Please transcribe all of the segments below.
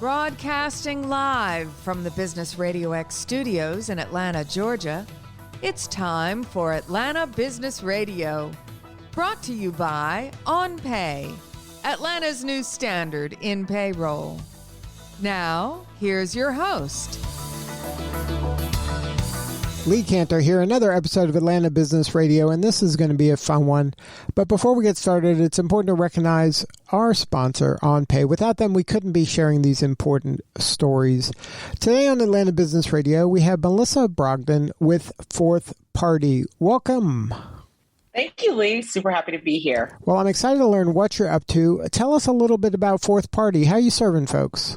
Broadcasting live from the Business RadioX studios in Atlanta, Georgia, it's time for Atlanta Business Radio. Brought to you by OnPay, Atlanta's new standard in payroll. Now, here's your host. Lee Cantor here, another episode of Atlanta Business Radio, and this is going to be a fun one. But before we get started, it's important to recognize our sponsor, OnPay. Without them, we couldn't be sharing these important stories. Today on Atlanta Business Radio, we have Melissa Brogdon with FourthParty. Welcome. Thank you, Lee. Super happy to be here. Well, I'm excited to learn what you're up to. Tell us a little bit about FourthParty. How are you serving folks?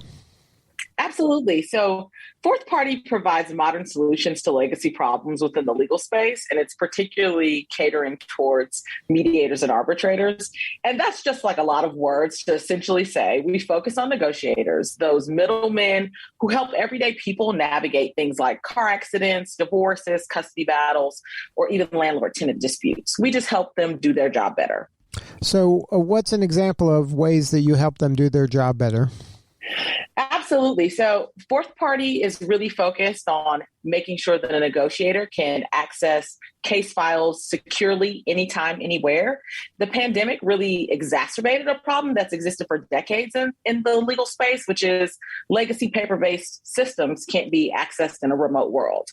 Absolutely. So FourthParty provides modern solutions to legacy problems within the legal space, and it's particularly catering towards mediators and arbitrators. And that's just like a lot of words to essentially say we focus on negotiators, those middlemen who help everyday people navigate things like car accidents, divorces, custody battles, or even landlord-tenant disputes. We just help them do their job better. So what's an example of ways that you help them do their job better? Absolutely. So FourthParty is really focused on making sure that a negotiator can access case files securely anytime, anywhere. The pandemic really exacerbated a problem that's existed for decades in the legal space, which is legacy paper-based systems can't be accessed in a remote world.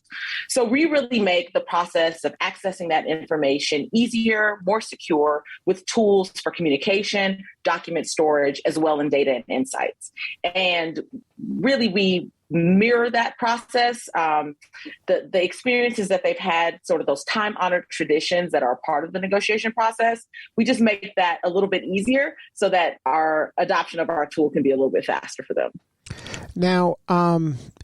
So we really make the process of accessing that information easier, more secure, with tools for communication, document storage, as well as data and insights. And really, we mirror that process. The experiences that they've had, sort of those time-honored traditions that are a part of the negotiation process, we just make that a little bit easier so that our adoption of our tool can be a little bit faster for them. Now,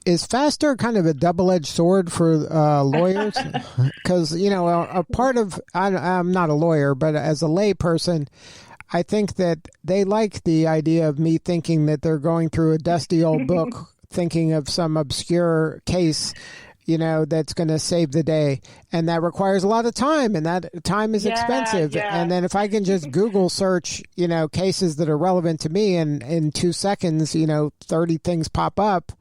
is faster kind of a double-edged sword for lawyers? Because, you know, a part of, I'm not a lawyer, but as a lay person, I think that they like the idea of me thinking that they're going through a dusty old book, thinking of some obscure case, you know, that's going to save the day. And that requires a lot of time, and that time is expensive. Yeah. And then if I can just Google search, you know, cases that are relevant to me, and in 2 seconds, you know, 30 things pop up,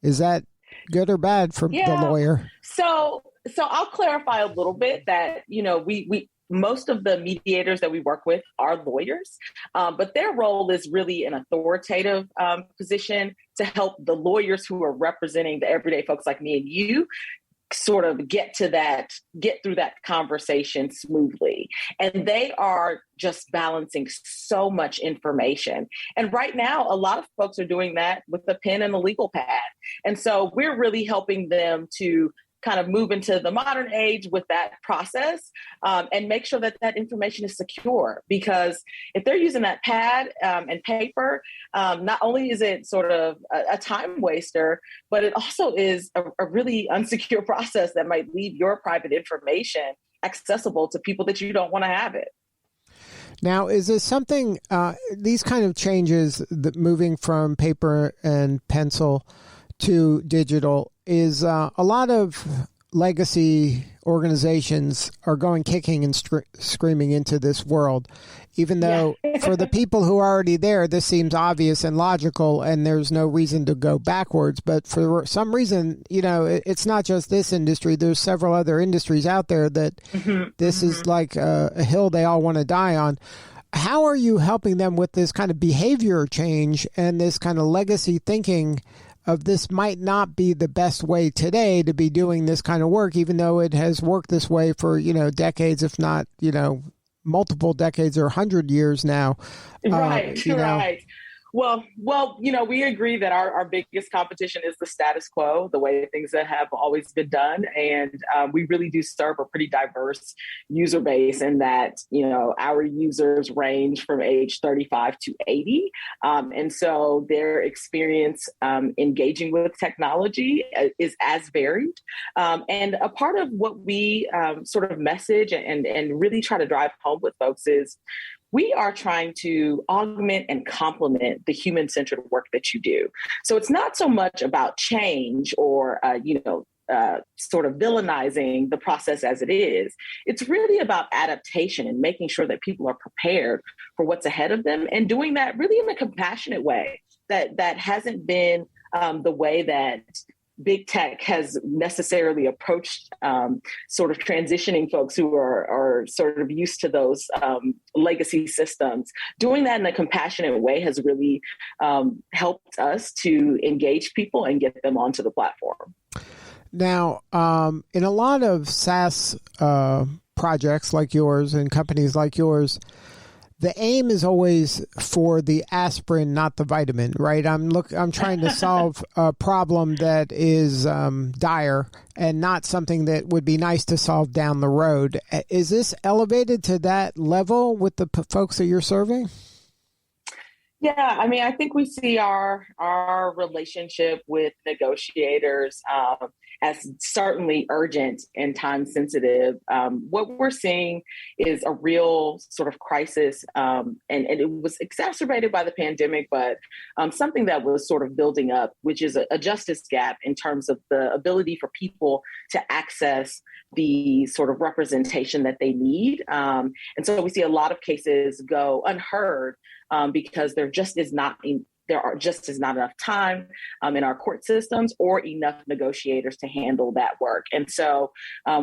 is that good or bad for the lawyer? So I'll clarify a little bit that, you know, we most of the mediators that we work with are lawyers, but their role is really an authoritative position to help the lawyers who are representing the everyday folks like me and you sort of get through that conversation smoothly. And they are just balancing so much information. And right now, a lot of folks are doing that with a pen and a legal pad. And so we're really helping them to kind of move into the modern age with that process and make sure that that information is secure. Because if they're using that pad and paper, not only is it sort of a time waster, but it also is a really unsecure process that might leave your private information accessible to people that you don't want to have it. Now, is this something, these kind of changes, that moving from paper and pencil to digital, is a lot of legacy organizations are going kicking and screaming into this world, even though for the people who are already there, this seems obvious and logical and there's no reason to go backwards. But for some reason, you know, it's not just this industry. There's several other industries out there that this is like a hill they all want to die on. How are you helping them with this kind of behavior change and this kind of legacy thinking of this might not be the best way today to be doing this kind of work, even though it has worked this way for, you know, decades, if not, you know, multiple decades or 100 years now. Right, right. Well, you know, we agree that our biggest competition is the status quo, the way things that have always been done. And we really do serve a pretty diverse user base in that, you know, our users range from age 35 to 80. And so their experience engaging with technology is as varied. And a part of what we sort of message and really try to drive home with folks is we are trying to augment and complement the human-centered work that you do. So it's not so much about change or, sort of villainizing the process as it is. It's really about adaptation and making sure that people are prepared for what's ahead of them and doing that really in a compassionate way that hasn't been the way that big tech has necessarily approached sort of transitioning folks who are sort of used to those legacy systems. Doing that in a compassionate way has really helped us to engage people and get them onto the platform. Now, in a lot of SaaS projects like yours and companies like yours, the aim is always for the aspirin, not the vitamin, right? I'm trying to solve a problem that is dire and not something that would be nice to solve down the road. Is this elevated to that level with the folks that you're serving? Yeah, I mean, I think we see our relationship with negotiators as certainly urgent and time sensitive. What we're seeing is a real sort of crisis, and it was exacerbated by the pandemic, but something that was sort of building up, which is a justice gap in terms of the ability for people to access the sort of representation that they need. And so we see a lot of cases go unheard because there just is not enough time in our court systems or enough negotiators to handle that work. And so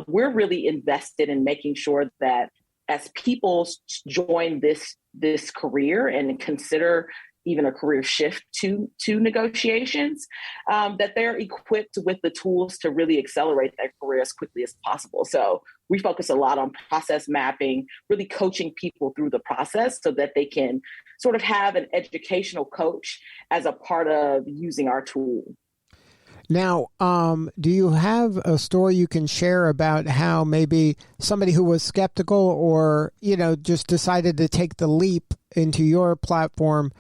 we're really invested in making sure that as people join this career and consider even a career shift to negotiations, that they're equipped with the tools to really accelerate their career as quickly as possible. So we focus a lot on process mapping, really coaching people through the process so that they can sort of have an educational coach as a part of using our tool. Now, do you have a story you can share about how maybe somebody who was skeptical or, just decided to take the leap into your platform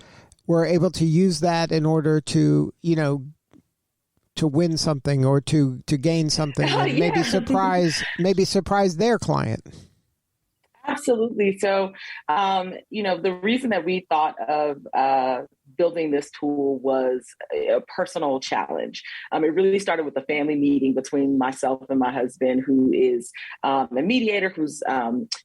were able to use that in order to, to win something or to gain something and maybe surprise their client? Absolutely. So, the reason that we thought of building this tool was a personal challenge. It really started with a family meeting between myself and my husband, who is a mediator, who's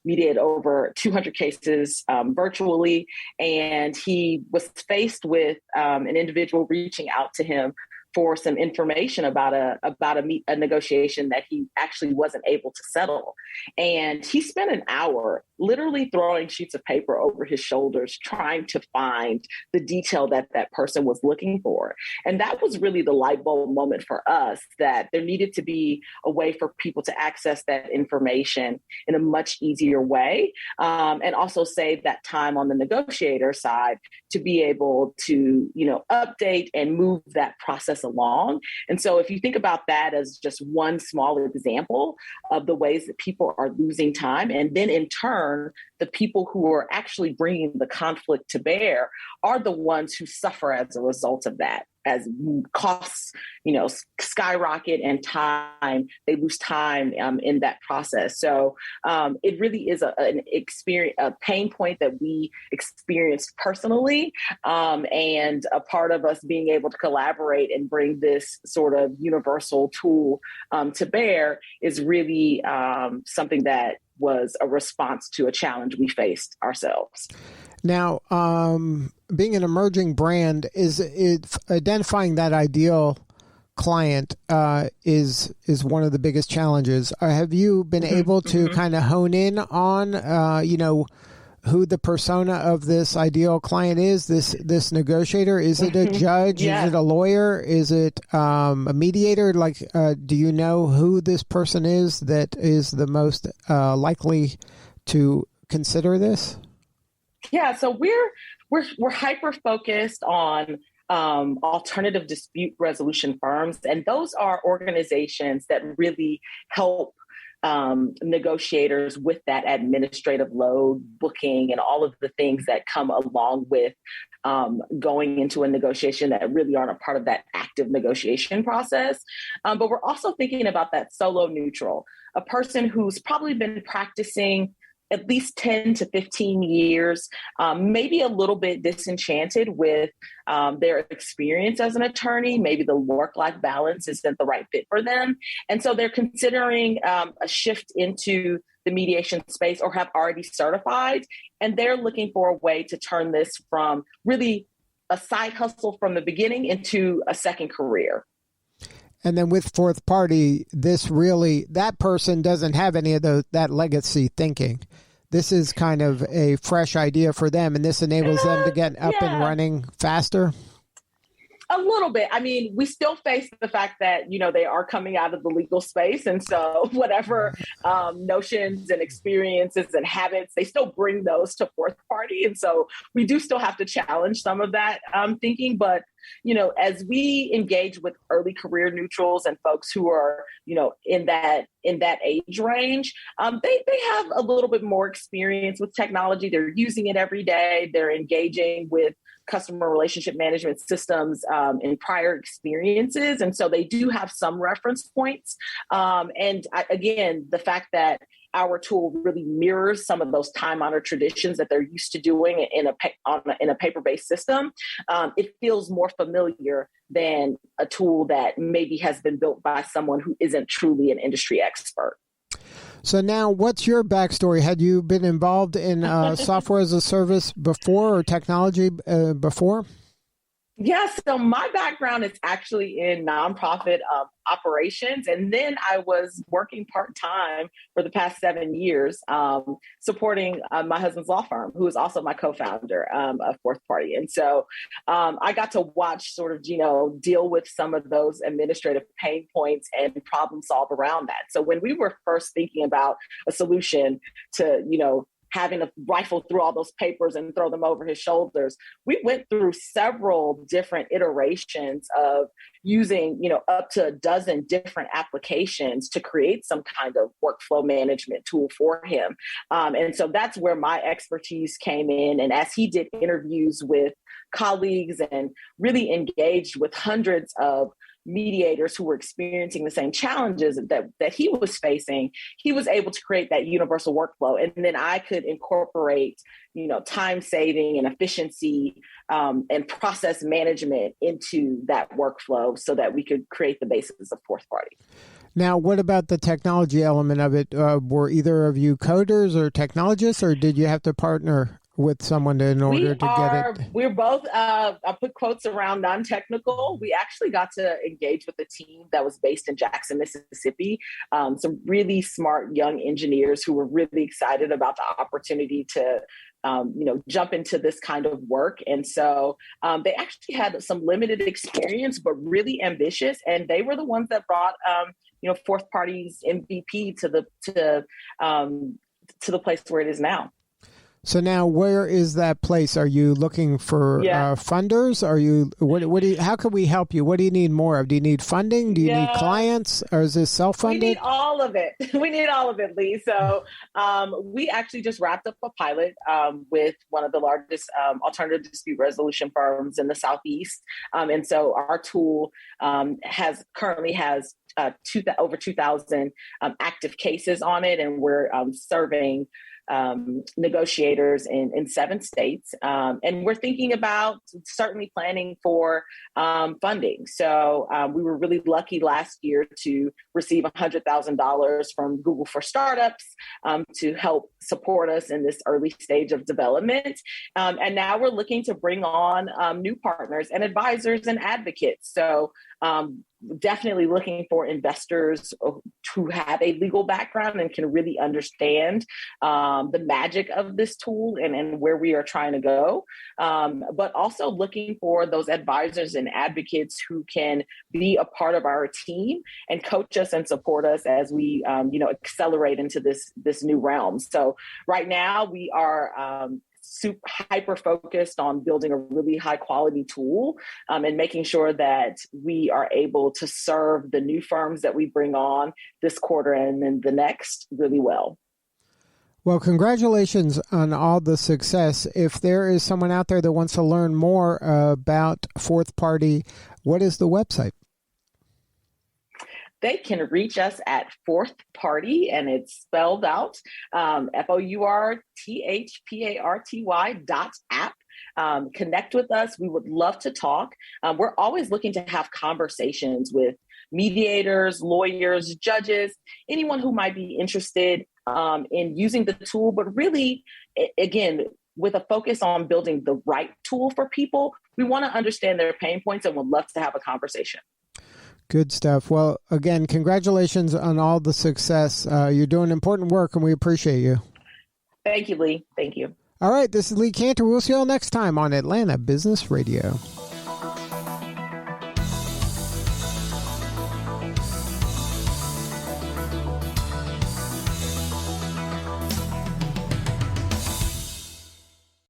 mediated over 200 cases virtually. And he was faced with an individual reaching out to him for some information about a negotiation that he actually wasn't able to settle. And he spent an hour literally throwing sheets of paper over his shoulders, trying to find the detail that person was looking for. And that was really the light bulb moment for us, that there needed to be a way for people to access that information in a much easier way, and also save that time on the negotiator side to be able to, update and move that process along. And so if you think about that as just one small example of the ways that people are losing time, and then in turn, the people who are actually bringing the conflict to bear are the ones who suffer as a result of that. As costs, skyrocket and they lose time in that process. So it really is a pain point that we experienced personally, and a part of us being able to collaborate and bring this sort of universal tool to bear is really something that was a response to a challenge we faced ourselves. Now, being an emerging brand, is identifying that ideal client is one of the biggest challenges. Have you been able to kind of hone in on, who the persona of this ideal client is, this negotiator? Is it a judge? Yeah. Is it a lawyer? Is it a mediator? Do you know who this person is that is the most likely to consider this? Yeah, so we're hyper focused on alternative dispute resolution firms, and those are organizations that really help negotiators with that administrative load, booking, and all of the things that come along with going into a negotiation that really aren't a part of that active negotiation process. But we're also thinking about that solo neutral, a person who's probably been practicing at least 10 to 15 years, maybe a little bit disenchanted with their experience as an attorney. Maybe the work-life balance isn't the right fit for them. And so they're considering a shift into the mediation space or have already certified. And they're looking for a way to turn this from really a side hustle from the beginning into a second career. And then with Fourth Party, that person doesn't have any of that legacy thinking. This is kind of a fresh idea for them, and this enables them to get up and running faster. A little bit. I mean, we still face the fact that, they are coming out of the legal space. And so whatever notions and experiences and habits, they still bring those to Fourth Party. And so we do still have to challenge some of that thinking. But, as we engage with early career neutrals and folks who are, in that age range, they have a little bit more experience with technology. They're using it every day. They're engaging with customer relationship management systems in prior experiences. And so they do have some reference points. Again, the fact that our tool really mirrors some of those time-honored traditions that they're used to doing in a paper-based system, it feels more familiar than a tool that maybe has been built by someone who isn't truly an industry expert. So now, what's your backstory? Had you been involved in software as a service before or technology before? Yes. So my background is actually in nonprofit operations. And then I was working part-time for the past 7 years, supporting my husband's law firm, who is also my co-founder of Fourth Party. And so I got to watch sort of, deal with some of those administrative pain points and problem solve around that. So when we were first thinking about a solution to, having to rifle through all those papers and throw them over his shoulders, we went through several different iterations of using, up to a dozen different applications to create some kind of workflow management tool for him. And so that's where my expertise came in. And as he did interviews with colleagues and really engaged with hundreds of mediators who were experiencing the same challenges that he was facing, he was able to create that universal workflow. And then I could incorporate, time saving and efficiency and process management into that workflow so that we could create the basis of Fourth Party. Now, what about the technology element of it? Were either of you coders or technologists, or did you have to partner with someone in order to get it? We're both, I put quotes around non-technical. We actually got to engage with a team that was based in Jackson, Mississippi. Some really smart young engineers who were really excited about the opportunity to jump into this kind of work. And so they actually had some limited experience, but really ambitious. And they were the ones that brought, Fourth Party's MVP to the place where it is now. So now, where is that place? Are you looking for funders? Are you? How can we help you? What do you need more of? Do you need funding? Do you need clients, or is this self-funded? We need all of it. We need all of it, Lee. So we actually just wrapped up a pilot with one of the largest alternative dispute resolution firms in the Southeast, and so our tool currently has over 2,000 active cases on it, and we're serving negotiators in 7 states. And we're thinking about certainly planning for funding. So we were really lucky last year to receive $100,000 from Google for Startups to help support us in this early stage of development. And now we're looking to bring on new partners and advisors and advocates. So definitely looking for investors who have a legal background and can really understand the magic of this tool and where we are trying to go. But also looking for those advisors and advocates who can be a part of our team and coach us and support us as we accelerate into this new realm. So right now we are super hyper focused on building a really high quality tool and making sure that we are able to serve the new firms that we bring on this quarter and then the next really well. Well, congratulations on all the success. If there is someone out there that wants to learn more about Fourth Party, what is the website? They can reach us at Fourth Party, and it's spelled out FOURTHPARTY.app. Connect with us. We would love to talk. We're always looking to have conversations with mediators, lawyers, judges, anyone who might be interested in using the tool, but really, again, with a focus on building the right tool for people. We want to understand their pain points and would love to have a conversation. Good stuff. Well, again, congratulations on all the success. You're doing important work, and we appreciate you. Thank you, Lee. Thank you. All right, this is Lee Cantor. We'll see you all next time on Atlanta Business Radio.